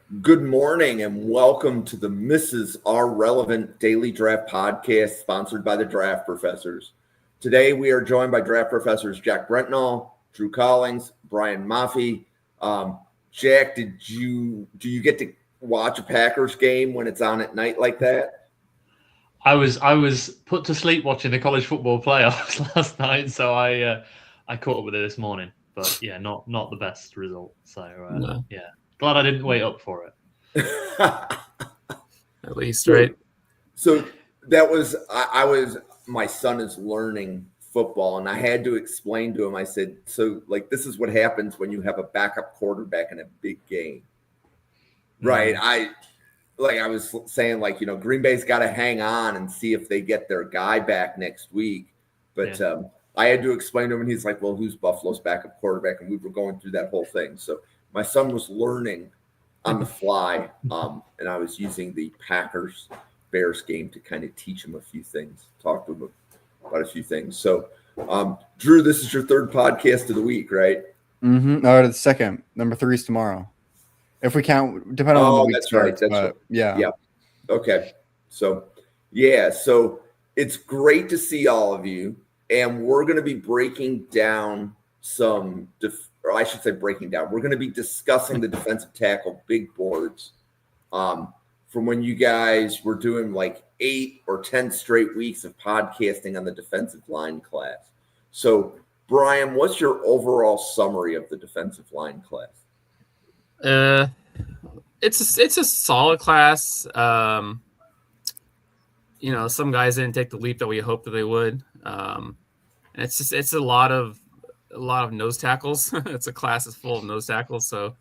Good morning and welcome to the Mrs. R Relevant Daily Draft Podcast sponsored by the Draft Professors. Today we are joined by Draft Professors Jack Brentnall, Drew Collins, Brian Maffey. Jack, do you get to watch a Packers game when it's on at night like that? I was put to sleep watching the college football playoffs last night, so I caught up with it this morning. But yeah, not the best result. So yeah, glad I didn't wait up for it. At least, right? So that was my son is learning football, and I had to explain to him. I said, so like this is what happens when you have a backup quarterback in a big game, right? I was saying, Green Bay's got to hang on and see if they get their guy back next week. But I had to explain to him, and he's like, well, who's Buffalo's backup quarterback? And we were going through that whole thing. So my son was learning on the fly, and I was using the Packers-Bears game to kind of teach him a few things, talk to him about a few things. So, Drew, this is your third podcast of the week, right? Mm-hmm. No, the second. Number 3 is tomorrow. If we count, depending on the week starts. That's right. Yeah. Okay. So it's great to see all of you, and we're going to be breaking down we're going to be discussing the defensive tackle big boards from when you guys were doing like 8 or 10 straight weeks of podcasting on the defensive line class. So, Brian, what's your overall summary of the defensive line class? It's a solid class. Some guys didn't take the leap that we hoped that they would. And it's a lot of nose tackles. It's a class that's full of nose tackles. So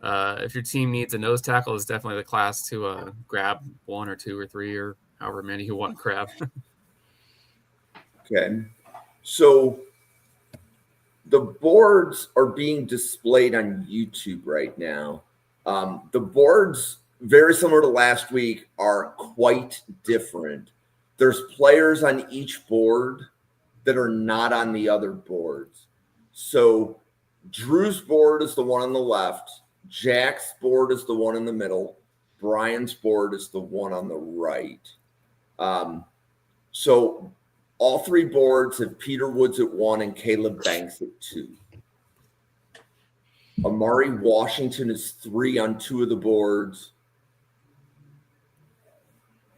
if your team needs a nose tackle, it's definitely the class to grab 1 or 2 or 3 or however many you want to grab. Okay. So the boards are being displayed on YouTube right now. The boards, very similar to last week, are quite different. There's players on each board that are not on the other boards. So Drew's board is the one on the left. Jack's board is the one in the middle. Brian's board is the one on the right. So all 3 boards have Peter Woods at 1 and Caleb Banks at 2. Amari Washington is 3 on 2 of the boards.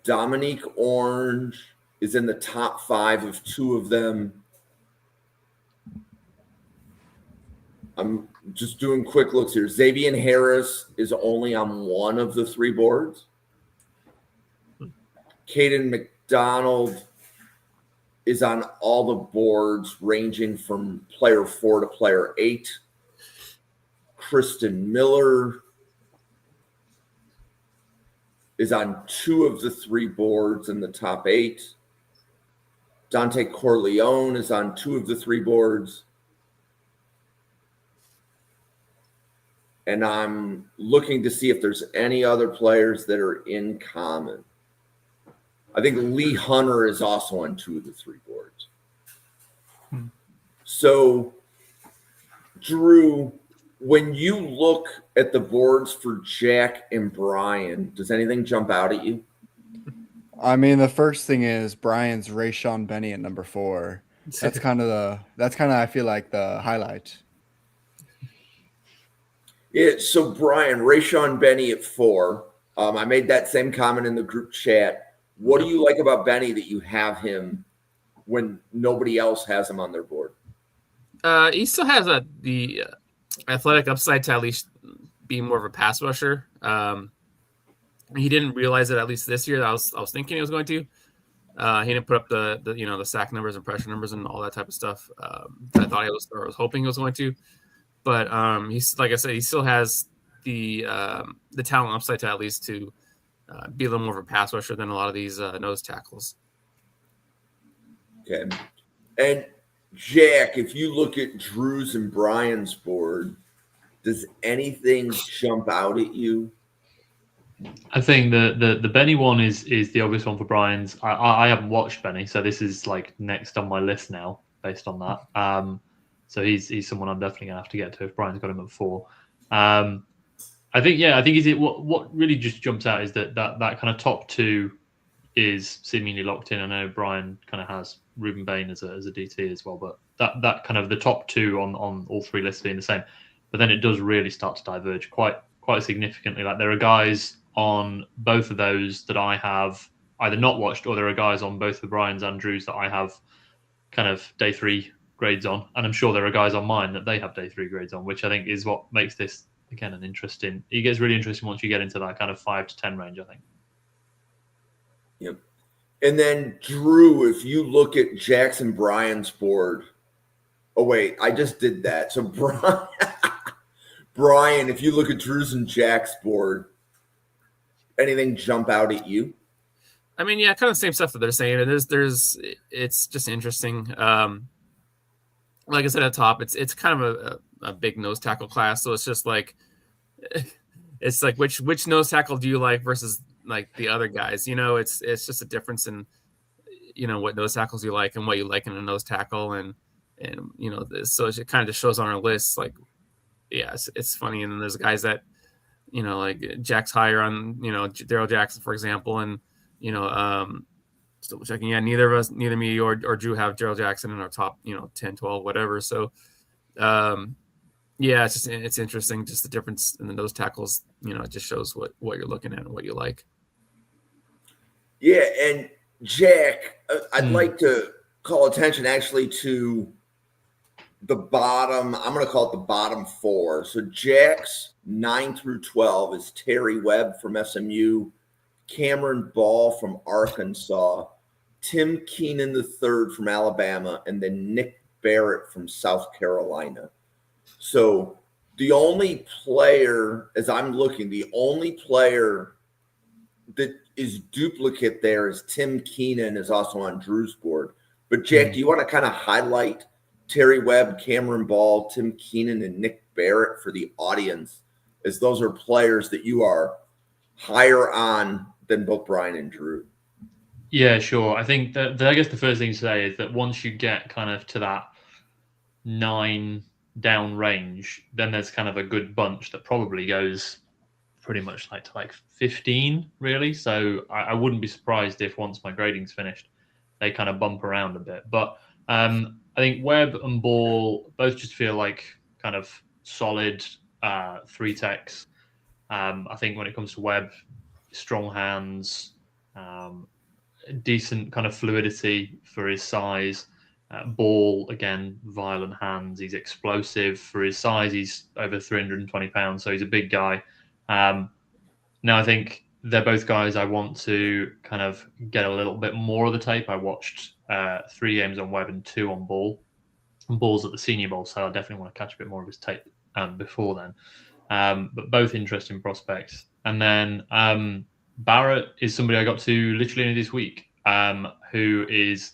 Dominique Orange is in the top 5 of 2 of them. I'm just doing quick looks here. Xavier Harris is only on 1 of the 3 boards. Caden McDonald is on all the boards ranging from player 4 to player 8. Kristen Miller is on 2 of the 3 boards in the top 8. Dante Corleone is on 2 of the 3 boards. And I'm looking to see if there's any other players that are in common. I think Lee Hunter is also on 2 of the 3 boards. So, Drew, when you look at the boards for Jack and Brian, does anything jump out at you? I mean, the first thing is Brian's Rayshon Benny at number 4. That's kind of I feel like the highlight. Yeah, so Brian, Rayshon Benny at 4. I made that same comment in the group chat. What do you like about Benny that you have him when nobody else has him on their board? He still has the athletic upside to at least be more of a pass rusher. He didn't realize it at least this year. I was thinking he was going to. He didn't put up the sack numbers and pressure numbers and all that type of stuff. I thought I was hoping he was going to. But he's, like I said, he still has the talent upside to at least to be a little more of a pass rusher than a lot of these nose tackles. Okay. And Jack, if you look at Drew's and Brian's board, does anything jump out at you? I think the Benny one is the obvious one for Brian's. I haven't watched Benny, so this is like next on my list now based on that. So he's someone I'm definitely gonna have to get to if Brian's got him at 4. I think what really just jumps out is that kind of top two is seemingly locked in. I know Brian kind of has Ruben Bain as a DT as well, but that kind of the top two on all three lists being the same. But then it does really start to diverge quite significantly. Like there are guys on both of those that I have either not watched, or there are guys on both the Brian's and Drew's that I have kind of day 3 grades on, and I'm sure there are guys on mine that they have day 3 grades on, which I think is what makes this again an interesting. It gets really interesting once you get into that kind of 5 to 10 range, I think. Yep. And then Drew, if you look at Jackson Brian's board, oh wait, I just did that. So Brian, if you look at Drew's and Jack's board, anything jump out at you? I mean, yeah, kind of the same stuff that they're saying. And it's just interesting. Like I said at the top, it's kind of a big nose tackle class. So it's just like, it's like which nose tackle do you like versus like the other guys? You know, it's just a difference in, you know, what nose tackles you like and what you like in a nose tackle, and you know, so it kind of just shows on our list. Like, yeah, it's funny. And then there's guys that, you know, like Jack's higher on, you know, Daryl Jackson, for example, and you know, still checking. Yeah, neither me or Drew have Daryl Jackson in our top, you know, 10, 12, whatever. So, yeah, it's interesting. Just the difference in the nose tackles. You know, it just shows what you're looking at and what you like. Yeah, and Jack, I'd like to call attention actually to the bottom. I'm going to call it the bottom 4. So Jack's 9 through 12 is Terry Webb from SMU, Cameron Ball from Arkansas, Tim Keenan III from Alabama, and then Nick Barrett from South Carolina. So the only player, as I'm looking, the only player that is duplicate there is Tim Keenan, is also on Drew's board. But Jack, do you want to kind of highlight Terry Webb, Cameron Ball, Tim Keenan, and Nick Barrett for the audience, as those are players that you are higher on than both Brian and Drew? Yeah, sure. I think that I guess the first thing to say is that once you get kind of to that 9 down range, then there's kind of a good bunch that probably goes pretty much like to like 15, really. So I wouldn't be surprised if once my grading's finished, they kind of bump around a bit. But I think Webb and Ball both just feel like kind of solid 3 techs. I think when it comes to Webb, strong hands, decent kind of fluidity for his size. Ball, again, violent hands. He's explosive for his size. He's over 320 pounds, so he's a big guy. Now, I think they're both guys I want to kind of get a little bit more of the tape. I watched 3 games on Webb and 2 on Ball. And Ball's at the Senior Bowl, so I definitely want to catch a bit more of his tape before then. But both interesting prospects. And then Barrett is somebody I got to literally this week, who is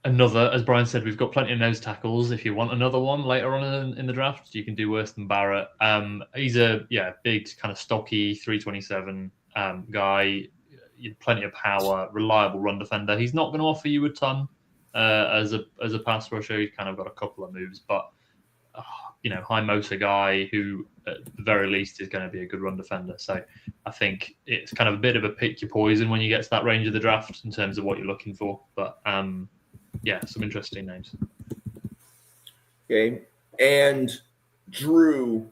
another, as Brian said, we've got plenty of nose tackles. If you want another one later on in the draft, you can do worse than Barrett. He's a big kind of stocky 327 guy, plenty of power, reliable run defender. He's not going to offer you a ton as a pass rusher. He's kind of got a couple of moves, but high motor guy who at the very least is going to be a good run defender. So I think it's kind of a bit of a pick your poison when you get to that range of the draft in terms of what you're looking for. But some interesting names. Okay. And Drew,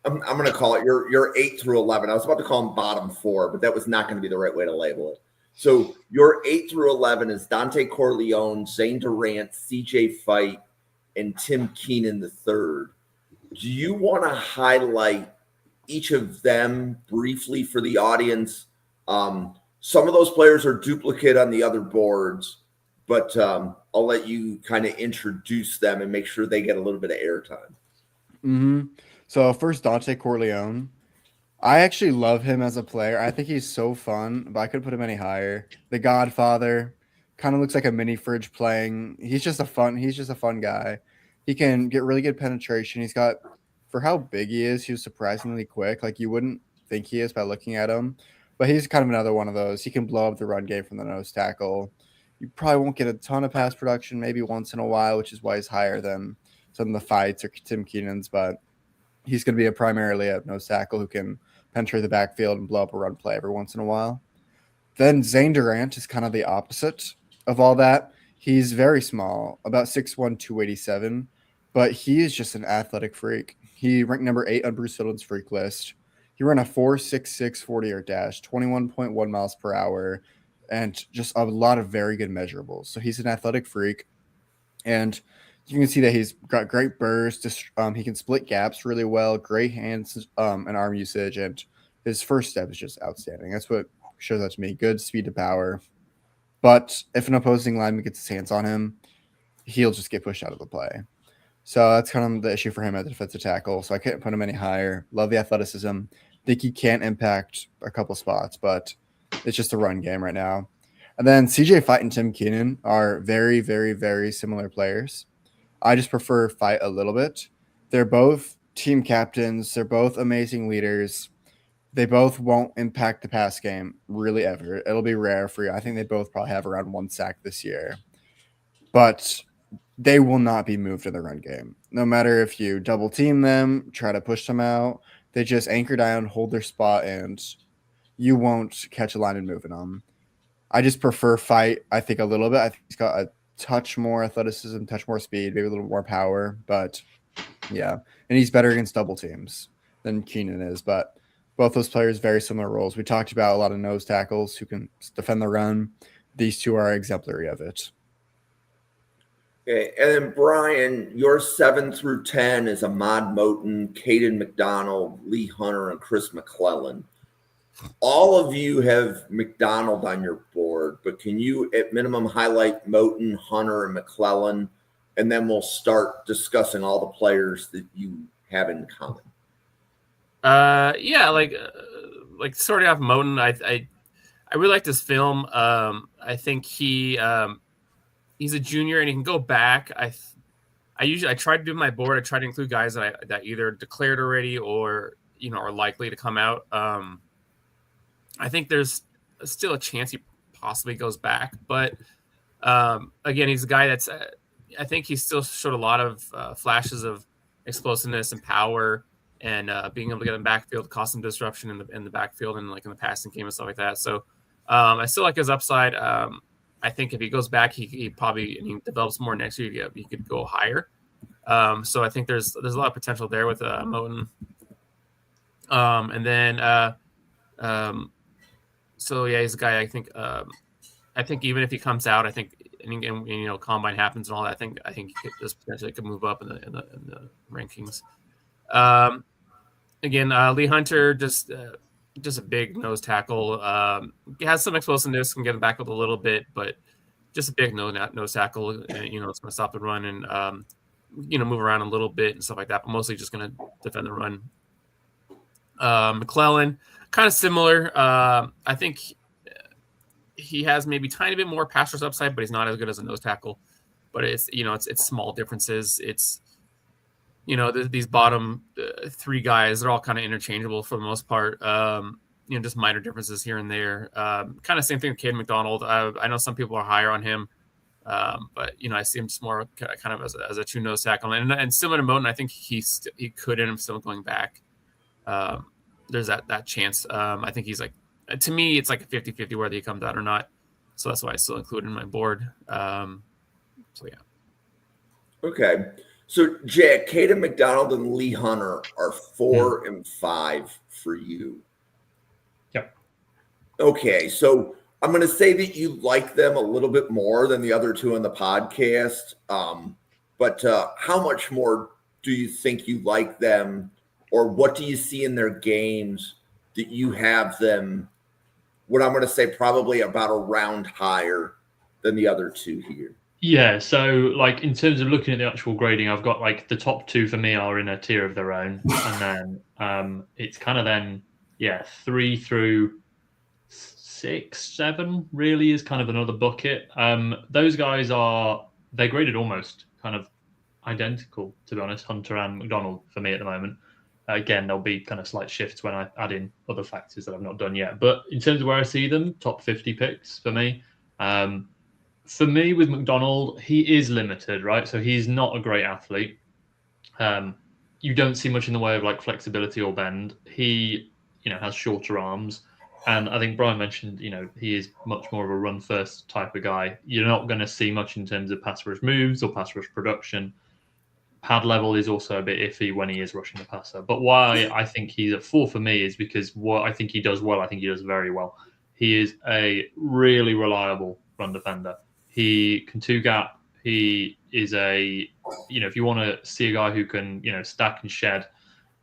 I'm going to call it your 8 through 11. I was about to call them bottom 4, but that was not going to be the right way to label it. So your 8 through 11 is Dante Corleone, Zane Durant, CJ Fight, and Tim Keenan III. Do you want to highlight each of them briefly for the audience? Some of those players are duplicate on the other boards, but I'll let you kind of introduce them and make sure they get a little bit of airtime. Mm-hmm. So first, Dante Corleone. I actually love him as a player. I think he's so fun, but I could put him any higher. The Godfather kind of looks like a mini fridge playing. He's just a fun guy. He can get really good penetration. He's got, for how big he is, he was surprisingly quick. Like you wouldn't think he is by looking at him, but he's kind of another one of those. He can blow up the run game from the nose tackle. You probably won't get a ton of pass production, maybe once in a while, which is why he's higher than some of the Fights or Tim Keenan's, but he's going to be primarily a nose tackle who can penetrate the backfield and blow up a run play every once in a while. Then Zane Durant is kind of the opposite of all that. He's very small, about 6'1", 287, but he is just an athletic freak. He ranked number 8 on Bruce Fiddle's freak list. He ran a 4.66 40-yard dash, 21.1 miles per hour, and just a lot of very good measurables. So he's an athletic freak, and you can see that he's got great burst. He can split gaps really well, great hands and arm usage, and his first step is just outstanding. That's what shows that to me. Good speed to power. But if an opposing lineman gets his hands on him, he'll just get pushed out of the play. So that's kind of the issue for him at the defensive tackle. So I couldn't put him any higher. Love the athleticism. Think he can impact a couple spots, but it's just a run game right now. And then CJ Fight and Tim Keenan are very, very, very similar players. I just prefer Fight a little bit. They're both team captains. They're both amazing leaders. They both won't impact the pass game really ever. It'll be rare for you. I think they both probably have around 1 sack this year. But they will not be moved in the run game. No matter if you double team them, try to push them out, they just anchor down, hold their spot, and you won't catch a line and moving them. I just prefer Fight, I think, a little bit. I think he's got a touch more athleticism, touch more speed, maybe a little more power. But, yeah. And he's better against double teams than Keenan is. But both those players, very similar roles. We talked about a lot of nose tackles who can defend the run. These two are exemplary of it. Okay, and then Brian, your 7 through 10 is Ahmad Moten, Caden McDonald, Lee Hunter, and Chris McClellan. All of you have McDonald on your board, but can you at minimum highlight Moten, Hunter, and McClellan, and then we'll start discussing all the players that you have in common. Yeah, like starting off Moten, I really like this film. I think he's a junior and he can go back. I try to do my board. I try to include guys that either declared already or are likely to come out. I think there's still a chance he possibly goes back, but again, he's a guy that's. I think he still showed a lot of flashes of explosiveness and power, and being able to get in the backfield, cause some disruption in the backfield and like in the passing game and stuff like that. So I still like his upside. I think if he goes back, he probably and he develops more next year. He could go higher. So I think there's a lot of potential there with Moten. And then so yeah, he's a guy. I think even if he comes out, I think and combine happens and all that. I think he could potentially could move up in the rankings. Again, Lee Hunter just a big nose tackle. He has some explosiveness, can get him back up a little bit, but just a big nose tackle. And, it's going to stop the run and move around a little bit and stuff like that, but mostly just going to defend the run. McClellan, kind of similar. I think he has maybe tiny bit more pass rush upside, but he's not as good as a nose tackle. But it's small differences. It's these bottom 3 guys, they're all kind of interchangeable for the most part. Just minor differences here and there. Kind of same thing with Caden McDonald. I know some people are higher on him, but I see him just more kind of as a true nose tackle. And similar to Moten, I think he could end up still going back. There's that chance. I think he's like, to me, it's like a 50-50 whether he comes out or not. So that's why I still include in my board. So yeah. Okay. So Jack, Caden McDonald and Lee Hunter are 4 and 5 for you. Yep. Okay. So I'm going to say that you like them a little bit more than the other 2 on the podcast. But how much more do you think you like them, or what do you see in their games that you have them, what I'm going to say, probably about a round higher than the other 2 here? Yeah, so like in terms of looking at the actual grading, I've got like the top 2 for me are in a tier of their own, and then it's kind of then 3 through 6, 7 really is kind of another bucket. Those guys they're graded almost kind of identical, to be honest, Hunter and McDonald for me at the moment. Again, there'll be kind of slight shifts when I add in other factors that I've not done yet. But in terms of where I see them, top 50 picks for me. For me, with McDonald, he is limited, right? So he's not a great athlete. you don't see much in the way of like flexibility or bend. He, has shorter arms. And I think Brian mentioned, he is much more of a run first type of guy. You're not going to see much in terms of pass rush moves or pass rush production. Pad level is also a bit iffy when he is rushing the passer. But why I think he's a 4 for me is because what I think he does well, I think he does very well. He is a really reliable run defender. He can two gap. He is if you want to see a guy who can, stack and shed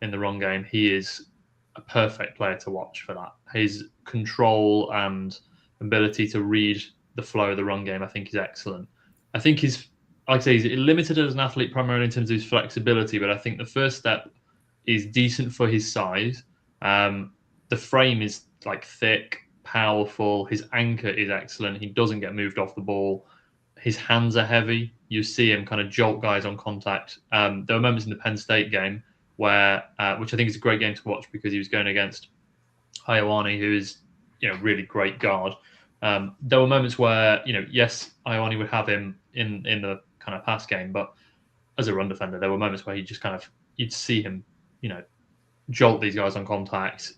in the run game, he is a perfect player to watch for that. His control and ability to read the flow of the run game, I think, is excellent. I think he's limited as an athlete primarily in terms of his flexibility, but I think the first step is decent for his size. The frame is like thick, powerful. His anchor is excellent. He doesn't get moved off the ball. His hands are heavy. You see him kind of jolt guys on contact. There were moments in the Penn State game where, which I think is a great game to watch because he was going against Ioane, who is, really great guard. There were moments where, yes, Ioane would have him in the kind of pass game, but as a run defender, there were moments where he just you'd see him, jolt these guys on contact,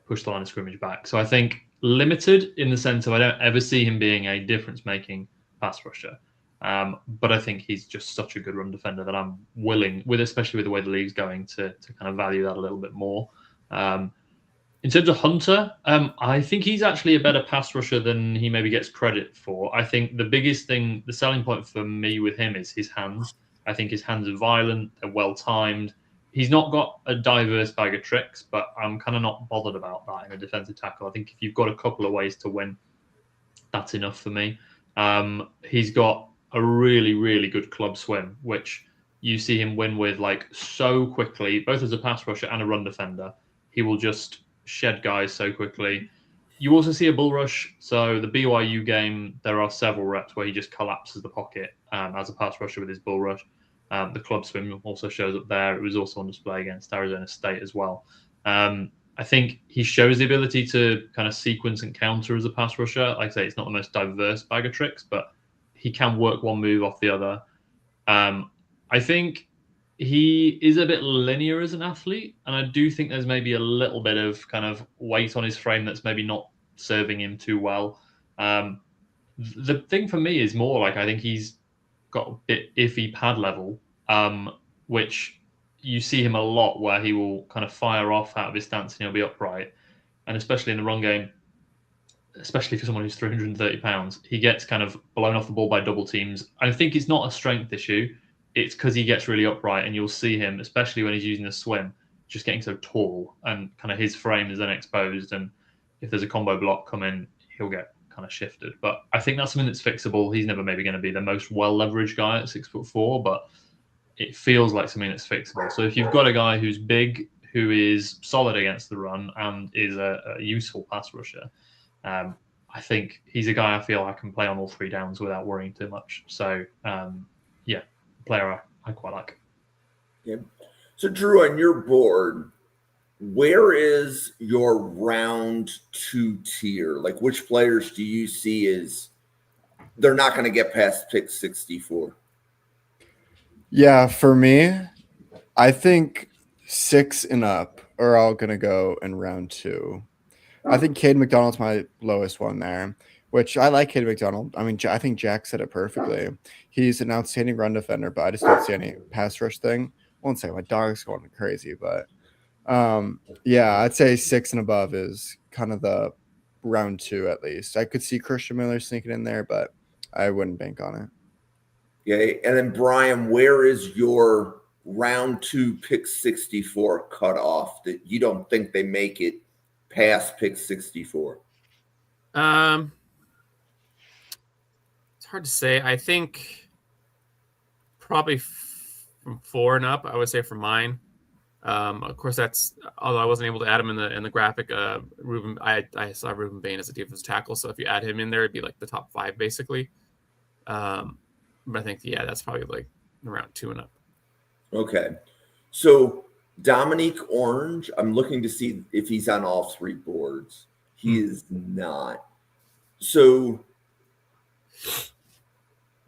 push the line of scrimmage back. So I think limited in the sense of I don't ever see him being a difference-making pass rusher. But I think he's just such a good run defender that I'm willing, especially with the way the league's going, to kind of value that a little bit more. In terms of Hunter, I think he's actually a better pass rusher than he maybe gets credit for. I think the biggest thing, the selling point for me with him is his hands. I think his hands are violent, they're well-timed. He's not got a diverse bag of tricks, but I'm kind of not bothered about that in a defensive tackle. I think if you've got a couple of ways to win, that's enough for me. He's got a really, really good club swim, which you see him win with so quickly, both as a pass rusher and a run defender. He will just shed guys so quickly. You also see a bull rush. So the BYU game, there are several reps where he just collapses the pocket as a pass rusher with his bull rush. The club swim also shows up there. It was also on display against Arizona State as well. I think he shows the ability to kind of sequence and counter as a pass rusher. Like I say, it's not the most diverse bag of tricks, but he can work one move off the other. I think he is a bit linear as an athlete, and I do think there's maybe a little bit of kind of weight on his frame that's maybe not serving him too well. The thing for me is more I think he's got a bit iffy pad level, which you see him a lot where he will kind of fire off out of his stance and he'll be upright. And especially in the run game, especially for someone who's 330 pounds, he gets kind of blown off the ball by double teams. I think it's not a strength issue. It's because he gets really upright, and you'll see him, especially when he's using the swim, just getting so tall, and kind of his frame is then exposed. And if there's a combo block coming, he'll get kind of shifted. But I think that's something that's fixable. He's never maybe going to be the most well-leveraged guy at 6'4", but it feels like something that's fixable. So if you've got a guy who's big, who is solid against the run, and is a useful pass rusher, I think he's a guy I feel I can play on all three downs without worrying too much. So, player I quite like. Okay. So, Drew, on your board, where is your round 2 tier? Like, which players do you see as they're not going to get past pick 64? Yeah, for me, I think 6 and up are all going to go in round 2. I think Cade McDonald's my lowest one there, which I like Cade McDonald. I mean, I think Jack said it perfectly. He's an outstanding run defender, but I just don't see any pass rush thing. I won't say my dog's going crazy, but I'd say 6 and above is kind of the round 2 at least. I could see Christian Miller sneaking in there, but I wouldn't bank on it. Yeah, and then Brian, where is your round 2 pick 64 cutoff that you don't think they make it past pick 64? It's hard to say. I think probably from 4 and up, I would say for mine. Of course, that's, although I wasn't able to add him in the graphic. Ruben, I saw Ruben Bain as a defensive tackle, so if you add him in there, it'd be like the top 5 basically. But I think that's probably like around 2 and up. Okay, so Dominique Orange, I'm looking to see if he's on all 3 boards. He is not. So,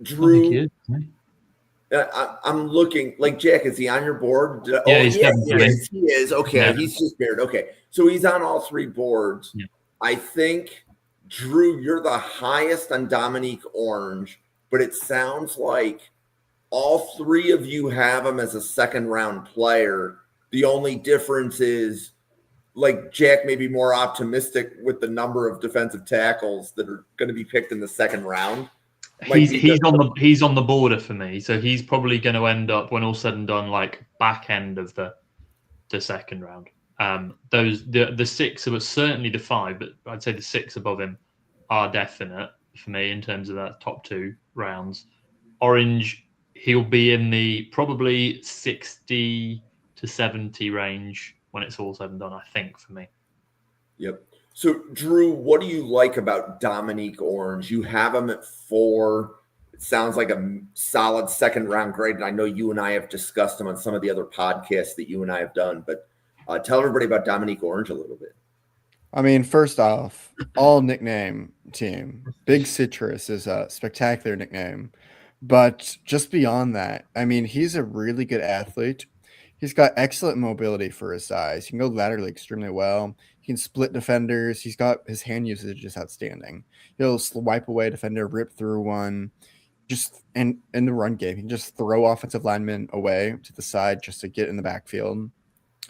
Drew, I'm looking like Jack. Is he on your board? Yeah, he's seventh for me. He is. Okay, Yeah. he's just buried. Okay, so he's on all three boards. Yeah. I think Drew, you're the highest on Dominique Orange, but it sounds like all three of you have him as a second round player. The only difference is, like, Jack may be more optimistic with the number of defensive tackles that are going to be picked in the second round. He's on the border for me, so he's probably going to end up, when all said and done, like back end of the second round. The six, but certainly the five, but I'd say the six above him are definite for me in terms of that top two rounds. Orange, he'll be in the probably 60 to 70 range when it's all said and done, I think, for me. Yep. So, Drew, what do you like about Dominique Orange? You have him at 4. It sounds like a solid second round grade. And I know you and I have discussed him on some of the other podcasts that you and I have done. But tell everybody about Dominique Orange a little bit. I mean, first off, all nickname team. Big Citrus is a spectacular nickname. But just beyond that, I mean, he's a really good athlete. He's got excellent mobility for his size. He can go laterally extremely well. He can split defenders. He's got his hand usage is outstanding. He'll wipe away a defender, rip through one. Just in the run game, he can just throw offensive linemen away to the side just to get in the backfield.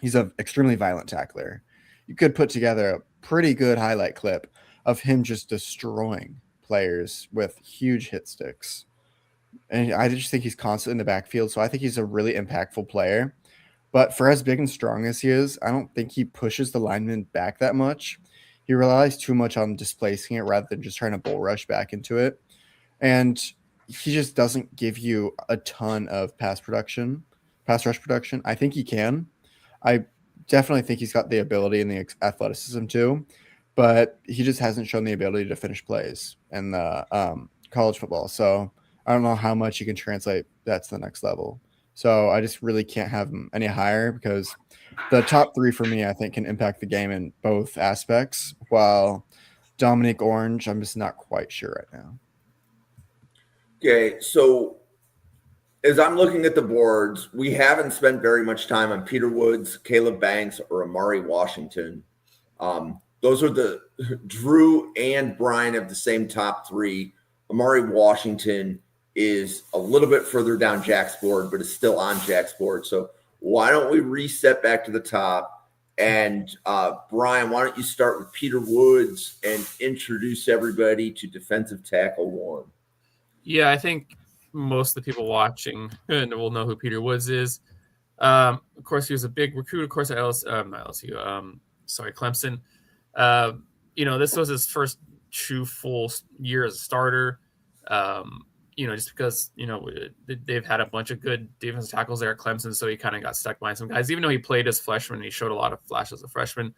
He's an extremely violent tackler. You could put together a pretty good highlight clip of him just destroying players with huge hit sticks. And I just think he's constant in the backfield. So I think he's a really impactful player. But for as big and strong as he is, I don't think he pushes the lineman back that much. He relies too much on displacing it rather than just trying to bull rush back into it. And he just doesn't give you a ton of pass rush production. I think he can. I definitely think he's got the ability and the athleticism too, but he just hasn't shown the ability to finish plays in the college football. So I don't know how much he can translate that to the next level. So I just really can't have him any higher because the top 3 for me, I think, can impact the game in both aspects, while Dominique Orange, I'm just not quite sure right now. Okay, so as I'm looking at the boards, we haven't spent very much time on Peter Woods, Caleb Banks, or Amari Washington. Those are the Drew and Brian have the same top 3. Amari Washington is a little bit further down Jack's board, but is still on Jack's board. So why don't we reset back to the top? And Brian, why don't you start with Peter Woods and introduce everybody to defensive tackle 1? Yeah, I think most of the people watching will know who Peter Woods is. Of course, he was a big recruit, of course, at Clemson. This was his first true full year as a starter. Just because, they've had a bunch of good defensive tackles there at Clemson, so he kind of got stuck behind some guys. Even though he played as a freshman, he showed a lot of flashes as a freshman.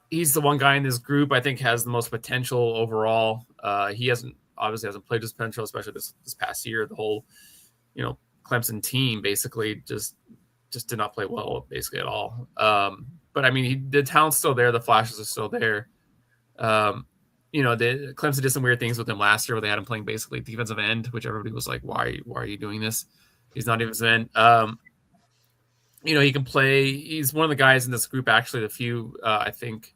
He's the one guy in this group I think has the most potential overall. He obviously hasn't played his potential, especially this past year. The whole, Clemson team basically just did not play well basically at all. But I mean, the talent's still there. The flashes are still there. Clemson did some weird things with him last year where they had him playing basically defensive end, which everybody was like, why are you doing this? He's not defensive end. He can play. He's one of the guys in this group, actually, the few, I think,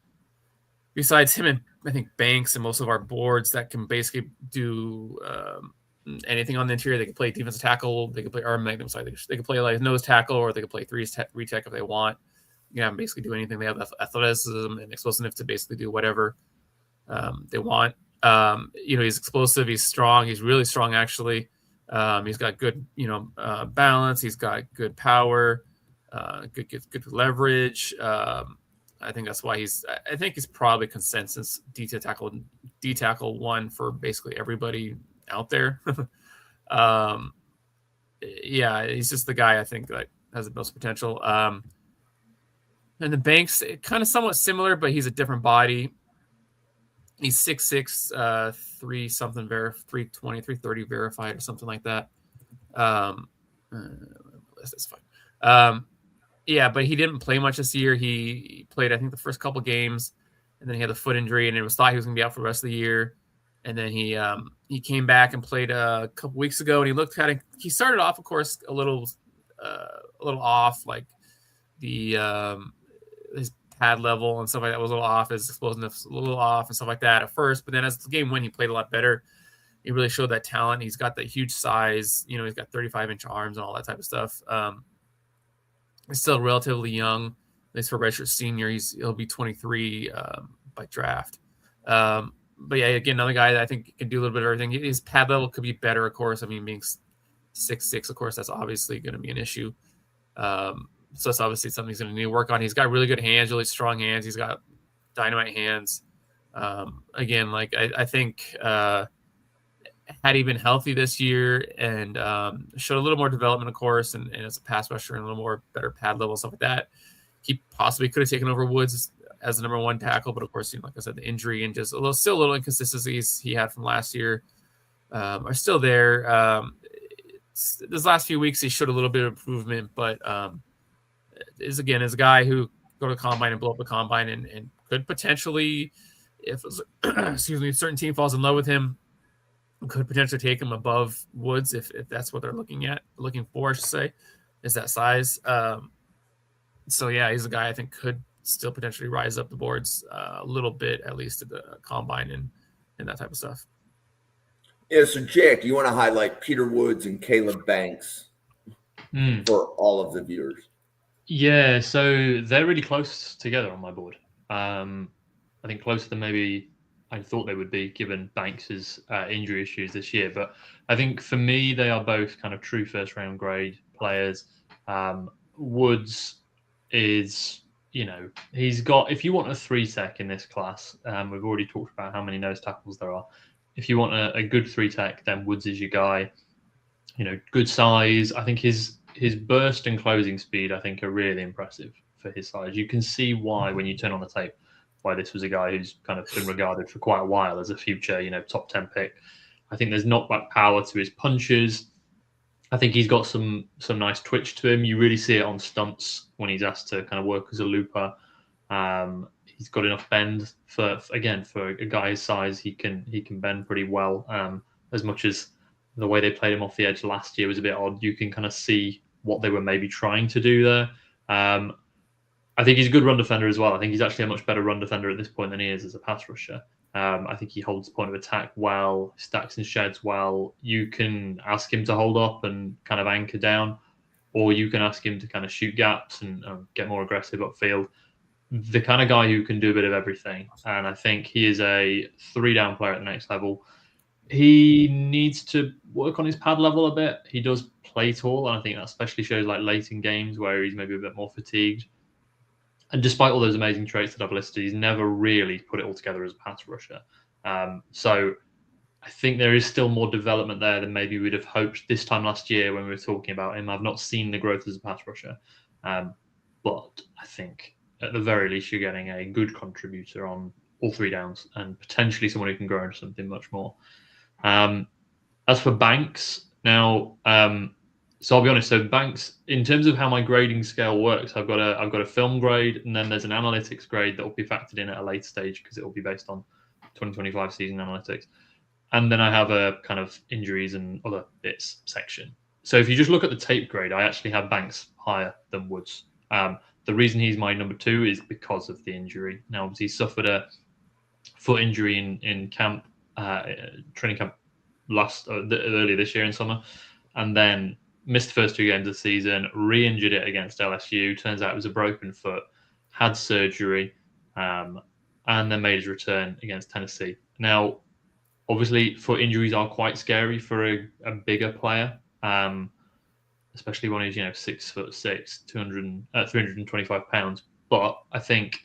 besides him and I think Banks and most of our boards that can basically do anything on the interior. They can play defensive tackle. They can play they can play like nose tackle, or they can play three tech if they want. You can have them basically do anything. They have athleticism and explosiveness to basically do whatever they want. He's explosive. He's strong. He's really strong, actually. He's got good, balance. He's got good power, good leverage. I think that's why he's probably consensus D tackle 1 for basically everybody out there. He's just the guy I think that has the most potential. And the Banks, kind of somewhat similar, but he's a different body. He's 6'6", 320, 330 verified or something like that. That's fine. But he didn't play much this year. He played, I think, the first couple games, and then he had a foot injury, and it was thought he was going to be out for the rest of the year. and then he came back and played a couple weeks ago, and he looked he started off, of course, a little off, like the his pad level and stuff like that was a little off, his explosiveness a little off and stuff like that at first, but then as the game went, he played a lot better. He really showed that talent. He's got that huge size, he's got 35-inch arms and all that type of stuff. He's still relatively young, at least for redshirt senior. He'll be 23 by draft. But yeah, again, another guy that I think can do a little bit of everything. His pad level could be better, of course. I mean, being 6'6", of course, that's obviously going to be an issue. So that's obviously something he's going to need to work on. He's got really good hands, really strong hands. He's got dynamite hands. Again, like I think had he been healthy this year and showed a little more development, of course, and as a pass rusher and a little more better pad level, stuff like that, he possibly could have taken over Woods as the number one tackle. But of course, like I said, the injury and just still a little inconsistencies he had from last year are still there. This last few weeks, he showed a little bit of improvement, but is a guy who go to the combine and blow up the combine and could potentially, if a certain team falls in love with him, could potentially take him above Woods if that's what they're looking for, I should say, is that size. So yeah, he's a guy I think could still potentially rise up the boards a little bit, at least at the combine and that type of stuff. Yeah, so Jack, you want to highlight Peter Woods and Caleb Banks for all of the viewers? Yeah, so they're really close together on my board. I think closer than maybe I thought they would be, given Banks's injury issues this year. But I think for me, they are both kind of true first-round grade players. Woods is, he's got, if you want a 3-tech in this class, we've already talked about how many nose tackles there are. If you want a good 3-tech, then Woods is your guy. Good size. I think his burst and closing speed, I think, are really impressive for his size. You can see why, when you turn on the tape, why this was a guy who's kind of been regarded for quite a while as a future, top 10 pick. I think there's knockback power to his punches. I think he's got some nice twitch to him. You really see it on stunts when he's asked to kind of work as a looper. He's got enough bend for a guy his size. He can bend pretty well. As much as the way they played him off the edge last year was a bit odd, you can kind of see what they were maybe trying to do there. I think he's a good run defender as well. I think he's actually a much better run defender at this point than he is as a pass rusher. I think he holds point of attack well, stacks and sheds well. You can ask him to hold up and kind of anchor down, or you can ask him to kind of shoot gaps and get more aggressive upfield. The kind of guy who can do a bit of everything. And I think he is a 3-down player at the next level. He needs to work on his pad level a bit. He does play tall, and I think that especially shows like late in games where he's maybe a bit more fatigued. And despite all those amazing traits that I've listed, he's never really put it all together as a pass rusher. So I think there is still more development there than maybe we'd have hoped this time last year when we were talking about him. I've not seen the growth as a pass rusher. But I think at the very least, you're getting a good contributor on all 3 downs and potentially someone who can grow into something much more. As for Banks, now, so I'll be honest. So Banks, in terms of how my grading scale works, I've got a film grade, and then there's an analytics grade that will be factored in at a later stage because it will be based on 2025 season analytics, and then I have a kind of injuries and other bits section. So if you just look at the tape grade, I actually have Banks higher than Woods. The reason he's my number 2 is because of the injury. Now, obviously, he suffered a foot injury in camp, training camp earlier this year in summer, and then missed the first 2 games of the season, re-injured it against LSU. Turns out it was a broken foot, had surgery, and then made his return against Tennessee. Now, obviously, foot injuries are quite scary for a bigger player, especially one who's 6'6", 325 pounds. But I think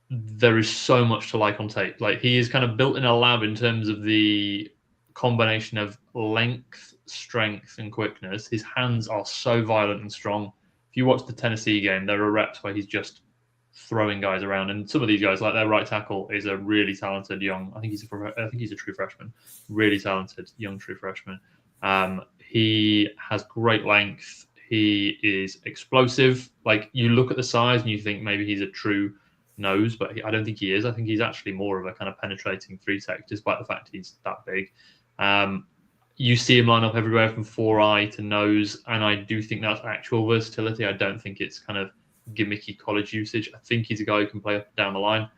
there is so much to like on tape. Like, he is kind of built in a lab in terms of the combination of length, strength, and quickness. His hands are so violent and strong. If you watch the Tennessee game, there are reps where he's just throwing guys around, and some of these guys, like their right tackle, is a really talented young. I think he's a true freshman. Really talented young true freshman. He has great length. He is explosive. Like, you look at the size and you think maybe he's a true nose, but I don't think he is. I think he's actually more of a kind of penetrating three tech, despite the fact he's that big. You see him line up everywhere from 4-eye to nose, and I do think that's actual versatility. I don't think it's kind of gimmicky college usage. I think he's a guy who can play up and down the line.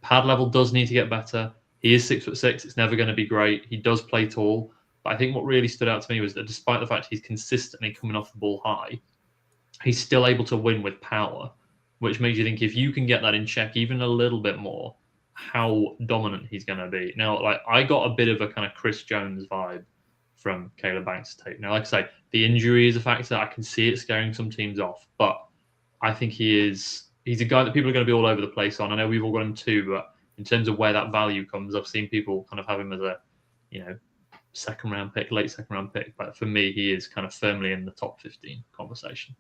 Pad level does need to get better. He is 6'6". It's never going to be great. He does play tall, but I think what really stood out to me was that despite the fact he's consistently coming off the ball high, he's still able to win with power, which makes you think if you can get that in check even a little bit more, how dominant he's going to be. Now, like I got a bit of a kind of Chris Jones vibe from Caleb Banks' tape. Now, like I say, the injury is a factor. I can see it scaring some teams off, but I think he's a guy that people are going to be all over the place on. I know we've all got him too, but in terms of where that value comes, I've seen people kind of have him as a, second round pick, late second round pick. But for me, he is kind of firmly in the top 15 conversation.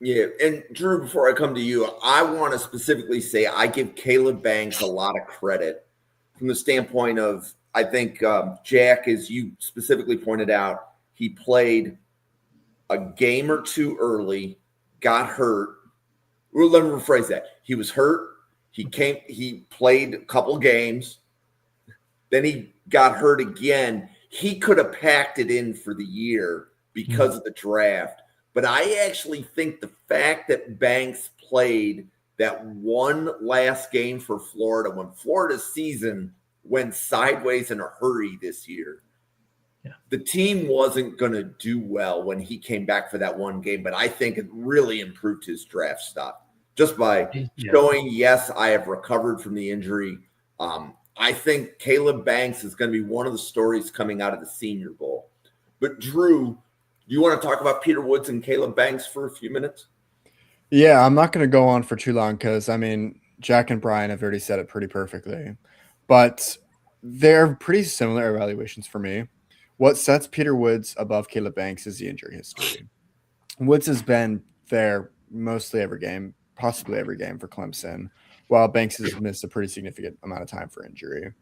Yeah, and Drew, before I come to you, I want to specifically say I give Caleb Banks a lot of credit from the standpoint of, I think Jack, as you specifically pointed out, he played a game or two early, got hurt. Well, let me rephrase that. He was hurt. He played a couple games. Then he got hurt again. He could have packed it in for the year because of the draft. But I actually think the fact that Banks played that one last game for Florida when Florida's season went sideways in a hurry this year, the team wasn't going to do well when he came back for that one game. But I think it really improved his draft stock just by showing, yes, I have recovered from the injury. I think Caleb Banks is going to be one of the stories coming out of the Senior Bowl. But Drew, do you want to talk about Peter Woods and Caleb Banks for a few minutes? Yeah, I'm not going to go on for too long because, Jack and Brian have already said it pretty perfectly. But they're pretty similar evaluations for me. What sets Peter Woods above Caleb Banks is the injury history. Woods has been there mostly every game, possibly every game for Clemson, while Banks has missed a pretty significant amount of time for injury.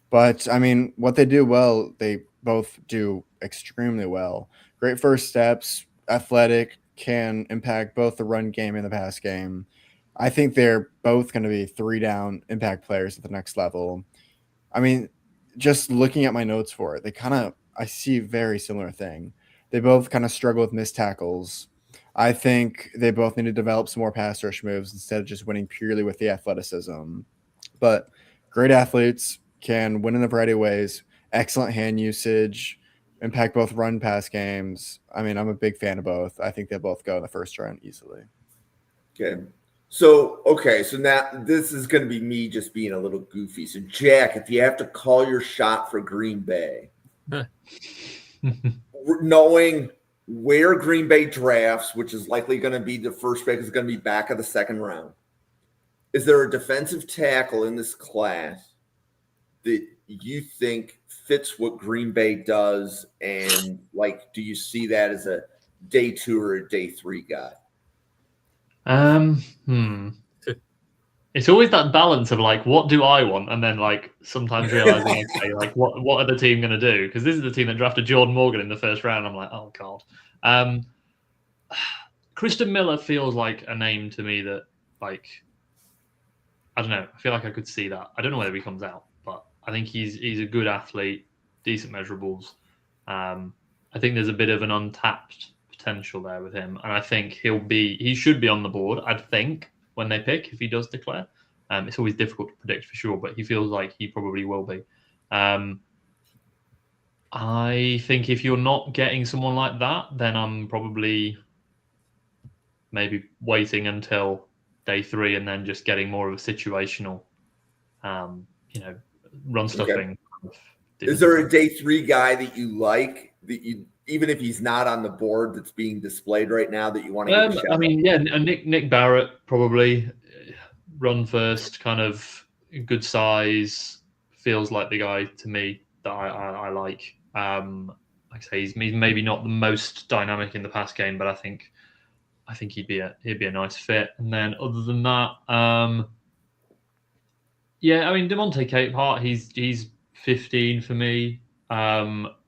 But, what they do well, they both do extremely well. Great first steps, athletic, can impact both the run game and the pass game. I think they're both going to be 3-down impact players at the next level. Just looking at my notes for it, I see a very similar thing. They both kind of struggle with missed tackles. I think they both need to develop some more pass rush moves instead of just winning purely with the athleticism. But great athletes can win in a variety of ways. Excellent hand usage, impact both run pass games. I'm a big fan of both. I think they both go in the first round easily. Okay. So now this is going to be me just being a little goofy. So Jack, if you have to call your shot for Green Bay, knowing where Green Bay drafts, which is likely going to be the first pick, is going to be back of the second round. Is there a defensive tackle in this class that you think fits what Green Bay does? And do you see that as a day 2 or a day 3 guy? It's always that balance of what do I want, and then sometimes realizing what are the team going to do? Because this is the team that drafted Jordan Morgan in the first round. I'm like, oh god. Christian Miller feels like a name to me that I don't know. I feel like I could see that. I don't know whether he comes out, but I think he's a good athlete, decent measurables. I think there's a bit of an untapped potential there with him, and I think he should be on the board. I'd think when they pick, if he does declare. It's always difficult to predict for sure, but he feels like he probably will be. I think if you're not getting someone like that, then I'm probably maybe waiting until day 3 and then just getting more of a situational, run stuffing. Okay. Is there a day 3 guy that you like that you, even if he's not on the board that's being displayed right now, that you want to give a shout out? Nick Barrett probably run first, kind of good size, feels like the guy to me that I like. Like I say, he's maybe not the most dynamic in the pass game, but I think he'd be a nice fit. And then other than that, Demonte Capehart, he's 15 for me.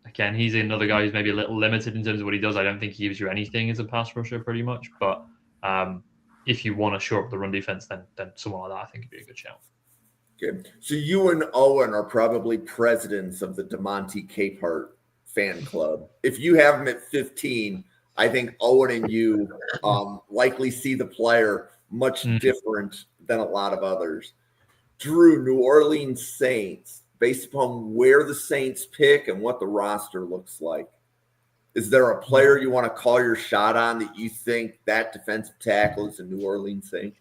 Again, he's another guy who's maybe a little limited in terms of what he does. I don't think he gives you anything as a pass rusher, pretty much. But if you want to shore up the run defense, then someone like that I think would be a good shout. Okay. So you and Owen are probably presidents of the DeMonte Capehart fan club. If you have him at 15, I think Owen and you likely see the player much different than a lot of others. Drew, New Orleans Saints, based upon where the Saints pick and what the roster looks like, is there a player you want to call your shot on that you think that defensive tackle is a New Orleans Saint?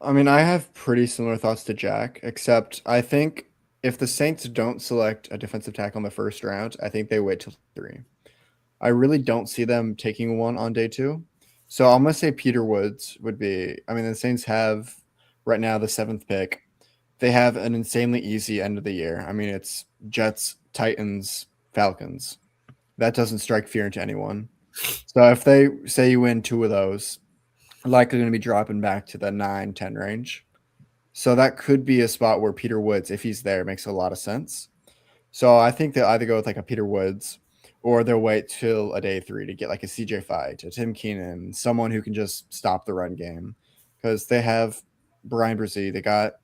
I mean, I have pretty similar thoughts to Jack, except I think if the Saints don't select a defensive tackle in the first round, I think they wait till 3. I really don't see them taking one on day 2. So I'm going to say Peter Woods would be, I mean, the Saints have right now the 7th pick. They have an insanely easy end of the year. I mean, it's Jets, Titans, Falcons. That doesn't strike fear into anyone. So if they say you win 2 of those, likely going to be dropping back to the 9-10 range. So that could be a spot where Peter Woods, if he's there, makes a lot of sense. So I think they'll either go with like a Peter Woods or they'll wait till a day 3 to get like a CJ Fight, a Tim Keenan, someone who can just stop the run game. Because they have Brian Brzee. They got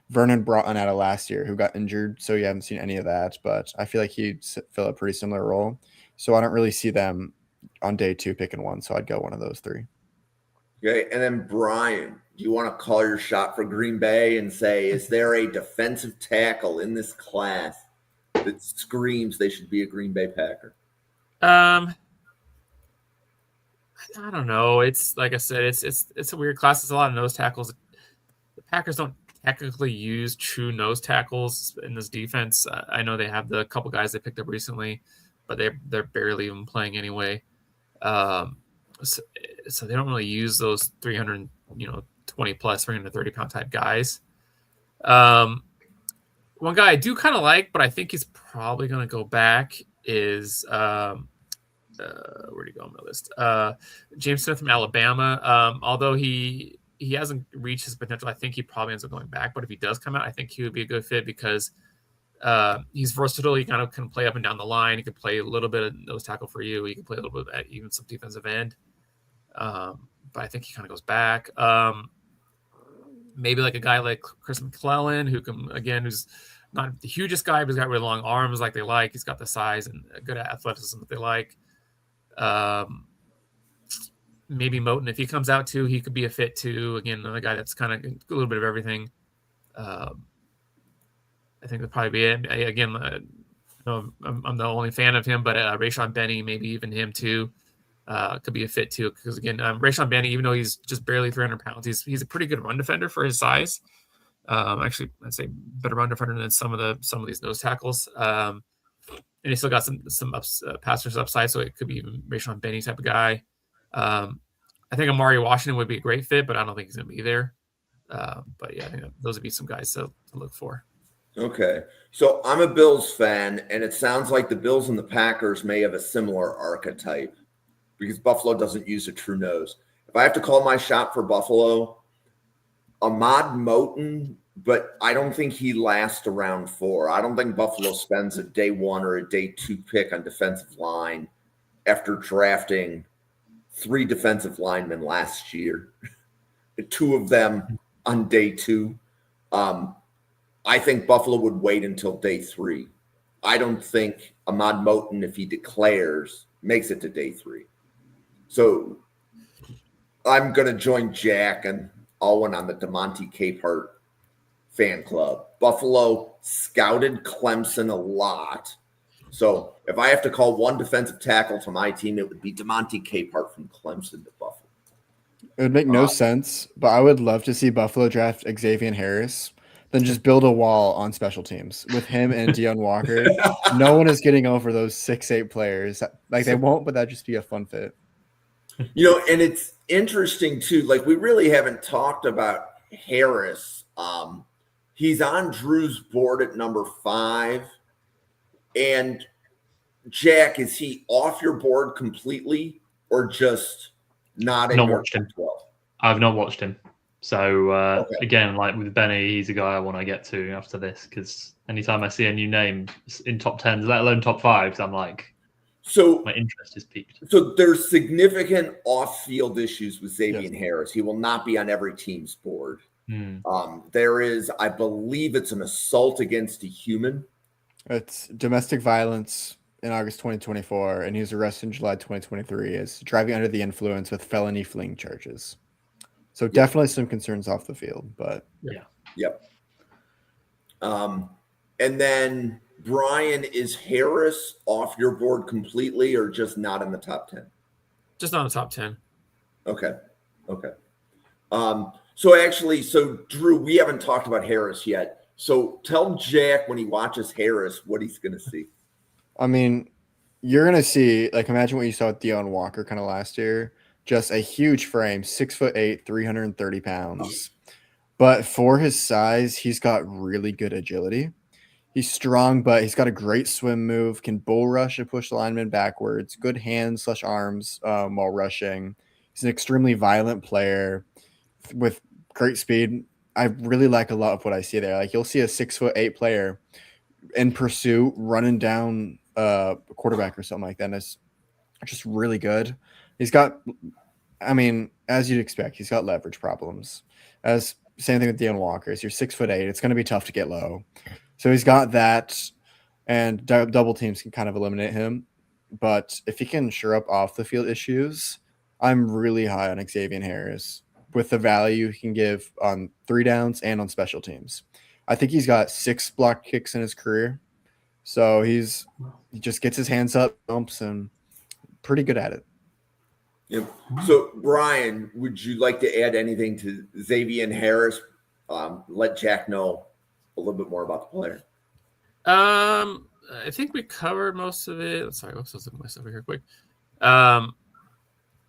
Vernon Broughton out of last year who got injured. So you haven't seen any of that. But I feel like he'd fill a pretty similar role. So I don't really see them on day 2 picking one. So I'd go one of those 3. Okay, and then Brian, do you want to call your shot for Green Bay and say, is there a defensive tackle in this class that screams they should be a Green Bay Packer? I don't know. It's like I said, it's a weird class. There's a lot of nose tackles. The Packers don't technically use true nose tackles in this defense. I know they have the couple guys they picked up recently, but they're barely even playing anyway. So they don't really use those 320 plus 330 pound type guys. One guy I do kind of like, but I think he's probably going to go back is where'd he go on my list? James Smith from Alabama. Although he hasn't reached his potential, I think he probably ends up going back. But if he does come out, I think he would be a good fit because he's versatile. He kind of can play up and down the line. He can play a little bit of nose tackle for you. He can play a little bit at even some defensive end. But I think he kind of goes back. Maybe like a guy like Chris McClellan, who's not the hugest guy, but he's got really long arms like they like. He's got the size and good athleticism that they like. Maybe Moten, if he comes out too, he could be a fit too. Again, another guy that's kind of a little bit of everything. I think that'd probably be it. Again, I'm the only fan of him, but Rayshon Benny, maybe even him too, could be a fit too. Because again, Rayshon Benny, even though he's just barely 300 pounds, he's a pretty good run defender for his size. Actually, I'd say better run defender than some of these nose tackles. And he still got some passers upside, so it could be even Rayshon Benny type of guy. I think Amari Washington would be a great fit, but I don't think he's going to be there. But yeah, I think those would be some guys to look for. Okay. So I'm a Bills fan, and it sounds like the Bills and the Packers may have a similar archetype because Buffalo doesn't use a true nose. If I have to call my shot for Buffalo, Ahmad Moten, but I don't think he lasts around 4. I don't think Buffalo spends a day 1 or a day 2 pick on defensive line after drafting 3 defensive linemen last year, 2 of them on day 2. I think Buffalo would wait until day 3. I don't think Ahmad Moten, if he declares, makes it to day 3. So I'm going to join Jack and Owen on the DeMonte Capehart fan club. Buffalo scouted Clemson a lot. So if I have to call one defensive tackle to my team, it would be DeMonte Capehart from Clemson to Buffalo. It would make no sense, but I would love to see Buffalo draft Xavier Harris, then just build a wall on special teams with him and Deion Walker. No one is getting over those 6'8" players. Like they won't, but that'd just be a fun fit. And it's interesting too. Like we really haven't talked about Harris. He's on Drew's board at number 5. And Jack, is he off your board completely or just not in your top 12? I've not watched him. So Again, like with Benny, he's a guy I want to get to after this because anytime I see a new name in top 10s, let alone top 5s, I'm like, So my interest is piqued. So there's significant off-field issues with Xavier Yes. Harris. He will not be on every team's board. Hmm. There is, I believe, it's an assault against a human. It's domestic violence in August 2024, and he was arrested in July 2023 as driving under the influence with felony fleeing charges. So definitely some concerns off the field, but Yep. And then Brian, is Harris off your board completely, or just not in the top 10? Just not in the top 10. Okay. So Drew, we haven't talked about Harris yet. So tell Jack when he watches Harris what he's going to see. I mean, you're gonna see, like, imagine what you saw with Deion Walker kind of last year. Just a huge frame, 6'8", 330 pounds. But for his size, he's got really good agility. He's strong, but he's got a great swim move, can bull rush and push the lineman backwards, good hands/arms while rushing. He's an extremely violent player with great speed. I really like a lot of what I see there. Like, you'll see a 6'8" player in pursuit running down a quarterback or something like that. And it's just really good. He's got, I mean, as you'd expect, he's got leverage problems. Same thing with Deion Walker. You're 6'8". It's going to be tough to get low. So he's got that, and double teams can kind of eliminate him. But if he can shore up off the field issues, I'm really high on Xavier Harris with the value he can give on 3 downs and on special teams. I think he's got 6 block kicks in his career. So he just gets his hands up, jumps, and pretty good at it. Yep. So Brian, would you like to add anything to Xavier Harris? Let Jack know a little bit more about the player. I think we covered most of it. Sorry, let's look at myself here quick.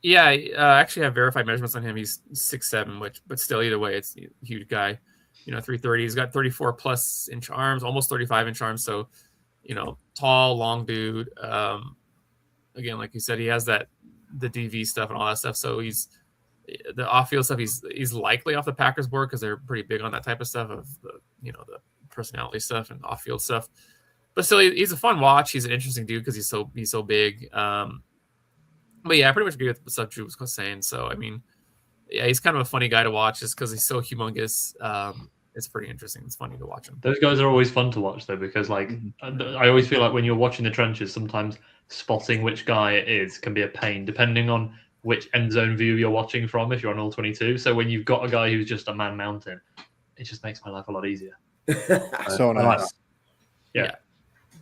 Yeah, I actually have verified measurements on him. He's 6'7", but still, either way, it's a huge guy. 330. He's got 34 plus inch arms, almost 35 inch arms. So, tall, long dude. Again, like you said, he has the DV stuff and all that stuff. So he's the off-field stuff. He's likely off the Packers board because they're pretty big on that type of stuff, of the personality stuff and off-field stuff. But still, he's a fun watch. He's an interesting dude because he's so big. But yeah, I pretty much agree with what stuff Drew was saying. So I mean, yeah, he's kind of a funny guy to watch just because he's so humongous. It's pretty interesting. It's funny to watch him. Those guys are always fun to watch, though, because I always feel like when you're watching the trenches, sometimes spotting which guy it is can be a pain, depending on which end zone view you're watching from, if you're on all 22. So when you've got a guy who's just a man mountain, it just makes my life a lot easier. So nice. Yeah.